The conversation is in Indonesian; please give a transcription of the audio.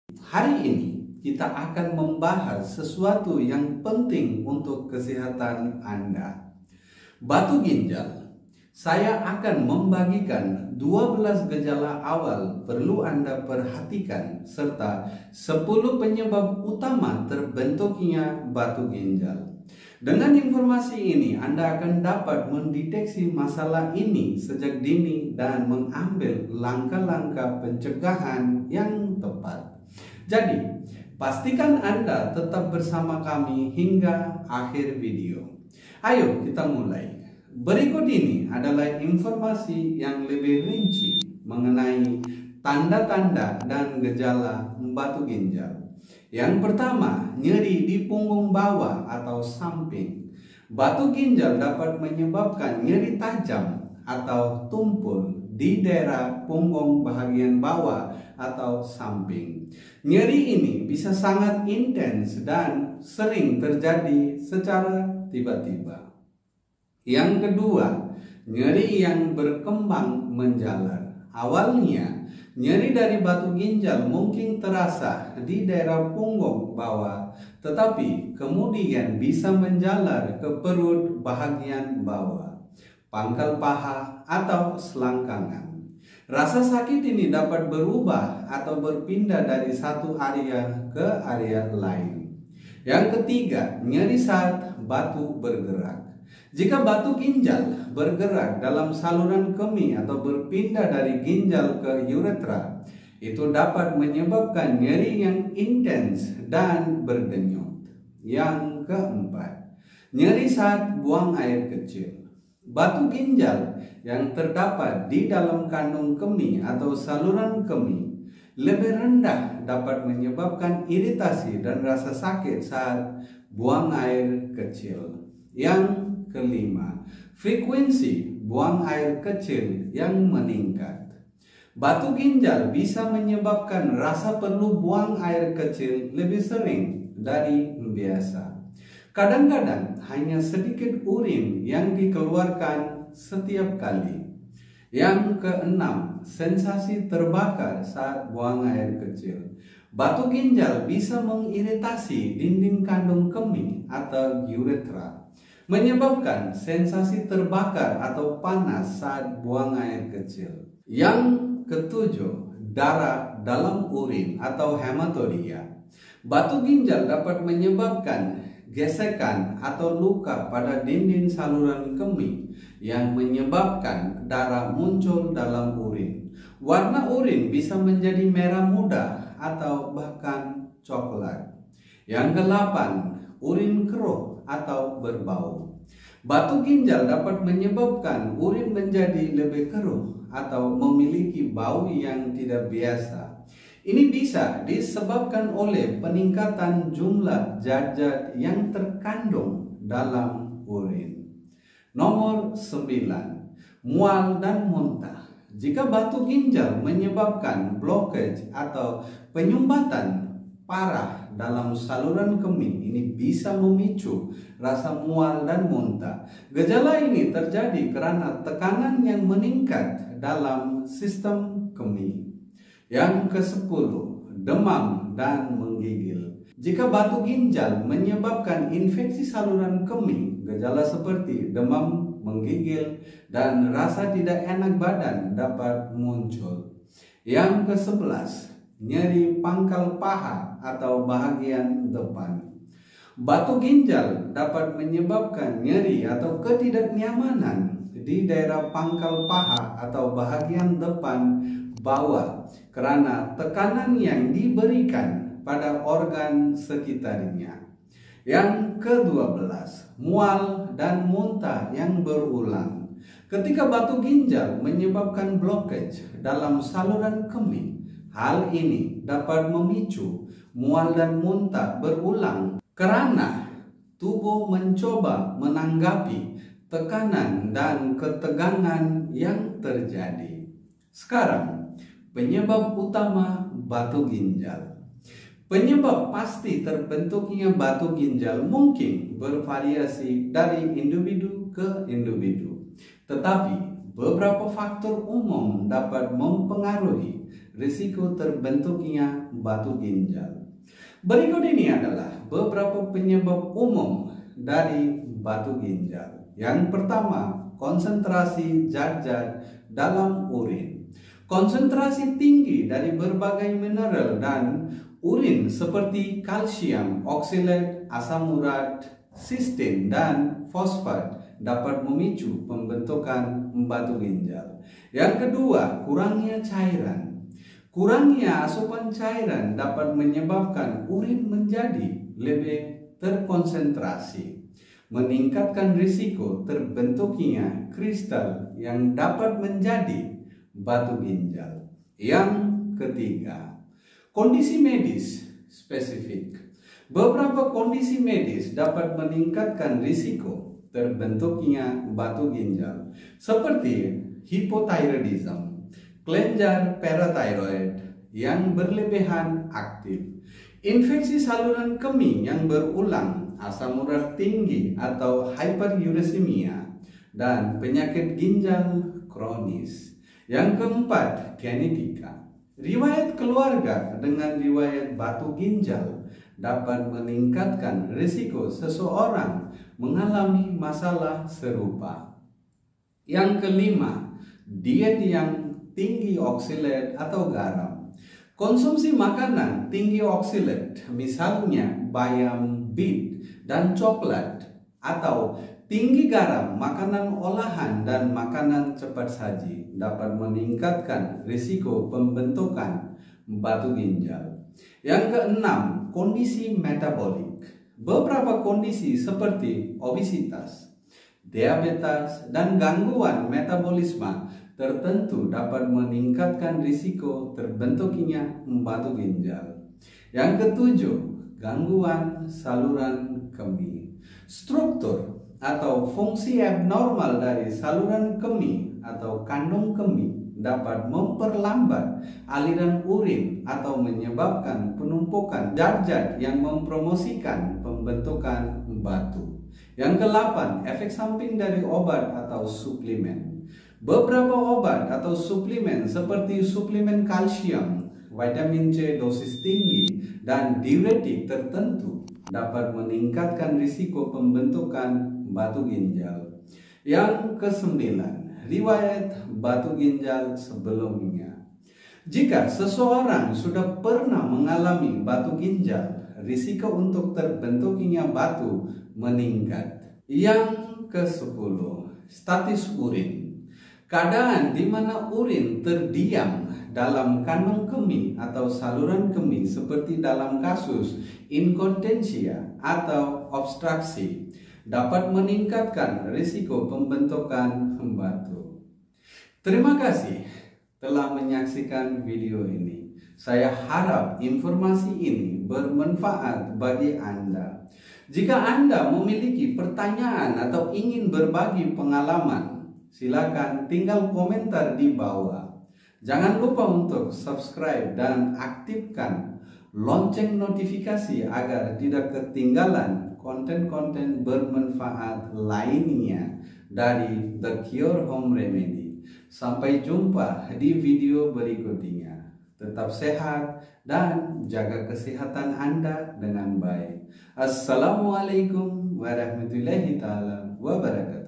Hari ini kita akan membahas sesuatu yang penting untuk kesehatan Anda. Batu ginjal. Saya akan membagikan 12 gejala awal perlu Anda perhatikan serta 10 penyebab utama terbentuknya batu ginjal. Dengan informasi ini, Anda akan dapat mendeteksi masalah ini sejak dini dan mengambil langkah-langkah pencegahan yang tepat. Jadi, pastikan Anda tetap bersama kami hingga akhir video. Ayo kita mulai. Berikut ini adalah informasi yang lebih rinci mengenai tanda-tanda dan gejala batu ginjal. Yang pertama, nyeri di punggung bawah atau samping. Batu ginjal dapat menyebabkan nyeri tajam atau tumpul di daerah punggung bagian bawah atau samping. Nyeri ini bisa sangat intens dan sering terjadi secara tiba-tiba. Yang kedua, nyeri yang berkembang menjalar. Awalnya, nyeri dari batu ginjal mungkin terasa di daerah punggung bawah, tetapi kemudian bisa menjalar ke perut bagian bawah, pangkal paha, atau selangkangan. Rasa sakit ini dapat berubah atau berpindah dari satu area ke area lain. Yang ketiga, nyeri saat batu bergerak. Jika batu ginjal bergerak dalam saluran kemih atau berpindah dari ginjal ke uretra, itu dapat menyebabkan nyeri yang intens dan berdenyut. Yang keempat, nyeri saat buang air kecil. Batu ginjal yang terdapat di dalam kandung kemih atau saluran kemih lebih rendah dapat menyebabkan iritasi dan rasa sakit saat buang air kecil. Yang kelima, frekuensi buang air kecil yang meningkat. Batu ginjal bisa menyebabkan rasa perlu buang air kecil lebih sering dari biasa. Kadang-kadang hanya sedikit urin yang dikeluarkan setiap kali. Yang keenam, sensasi terbakar saat buang air kecil. Batu ginjal bisa mengiritasi dinding kandung kemih atau uretra, menyebabkan sensasi terbakar atau panas saat buang air kecil. Yang ketujuh, darah dalam urin atau hematoria. Batu ginjal dapat menyebabkan gesekan atau luka pada dinding saluran kemih yang menyebabkan darah muncul dalam urin. Warna urin bisa menjadi merah muda atau bahkan coklat. Yang kedelapan, urin keruh atau berbau. Batu ginjal dapat menyebabkan urin menjadi lebih keruh atau memiliki bau yang tidak biasa. Ini bisa disebabkan oleh peningkatan jumlah zat-zat yang terkandung dalam urin. Nomor 9, mual dan muntah. Jika batu ginjal menyebabkan blockage atau penyumbatan parah dalam saluran kemih, ini bisa memicu rasa mual dan muntah. Gejala ini terjadi karena tekanan yang meningkat dalam sistem kemih. Yang ke-10, demam dan menggigil. Jika batu ginjal menyebabkan infeksi saluran kemih, gejala seperti demam, menggigil, dan rasa tidak enak badan dapat muncul. Yang ke-11, nyeri pangkal paha atau bagian depan. Batu ginjal dapat menyebabkan nyeri atau ketidaknyamanan di daerah pangkal paha atau bagian depan bawah karena tekanan yang diberikan pada organ sekitarnya. Yang ke-12, mual dan muntah yang berulang. Ketika batu ginjal menyebabkan blockage dalam saluran kemih, hal ini dapat memicu mual dan muntah berulang karena tubuh mencoba menanggapi tekanan dan ketegangan yang terjadi. Sekarang, penyebab utama batu ginjal. Penyebab pasti terbentuknya batu ginjal mungkin bervariasi dari individu ke individu. Tetapi beberapa faktor umum dapat mempengaruhi risiko terbentuknya batu ginjal. Berikut ini adalah beberapa penyebab umum dari batu ginjal. Yang pertama, konsentrasi zat-zat dalam urin. Konsentrasi tinggi dari berbagai mineral dan urin seperti kalsium, oksalat, asam urat, sistein, dan fosfat dapat memicu pembentukan batu ginjal. Yang kedua, kurangnya cairan. Kurangnya asupan cairan dapat menyebabkan urin menjadi lebih terkonsentrasi, meningkatkan risiko terbentuknya kristal yang dapat menjadi batu ginjal. Yang ketiga, kondisi medis spesifik. Beberapa kondisi medis dapat meningkatkan risiko terbentuknya batu ginjal, seperti hipothyroidism, kelenjar parathyroid yang berlebihan aktif, infeksi saluran kemih yang berulang, asam urat tinggi atau hyperuricemia, dan penyakit ginjal kronis. Yang keempat, genetika. Riwayat keluarga dengan riwayat batu ginjal dapat meningkatkan risiko seseorang mengalami masalah serupa. Yang kelima, diet yang tinggi oksalat atau garam. Konsumsi makanan tinggi oksalat, misalnya bayam, beet, dan coklat, atau tinggi garam, makanan olahan, dan makanan cepat saji dapat meningkatkan risiko pembentukan batu ginjal. Yang keenam, kondisi metabolik. Beberapa kondisi seperti obesitas, diabetes, dan gangguan metabolisme tertentu dapat meningkatkan risiko terbentuknya batu ginjal. Yang ketujuh, gangguan saluran kemih. Struktur atau fungsi abnormal dari saluran kemih atau kandung kemih dapat memperlambat aliran urin atau menyebabkan penumpukan zat-zat yang mempromosikan pembentukan batu. Yang ke-8, efek samping dari obat atau suplemen. Beberapa obat atau suplemen seperti suplemen kalsium, vitamin C dosis tinggi, dan diuretik tertentu dapat meningkatkan risiko pembentukan batu ginjal. Yang kesembilan, riwayat batu ginjal sebelumnya. Jika seseorang sudah pernah mengalami batu ginjal, risiko untuk terbentuknya batu meningkat. Yang ke-10, status urin. Keadaan di mana urin terdiam dalam kandung kemih atau saluran kemih seperti dalam kasus inkontinensia atau obstruksi dapat meningkatkan risiko pembentukan batu. Terima kasih telah menyaksikan video ini. Saya harap informasi ini bermanfaat bagi Anda. Jika Anda memiliki pertanyaan atau ingin berbagi pengalaman, silakan tinggal komentar di bawah. Jangan lupa untuk subscribe dan aktifkan lonceng notifikasi agar tidak ketinggalan konten-konten bermanfaat lainnya dari The Cure Home Remedy. Sampai jumpa di video berikutnya. Tetap sehat dan jaga kesehatan Anda dengan baik. Assalamualaikum warahmatullahi wabarakatuh.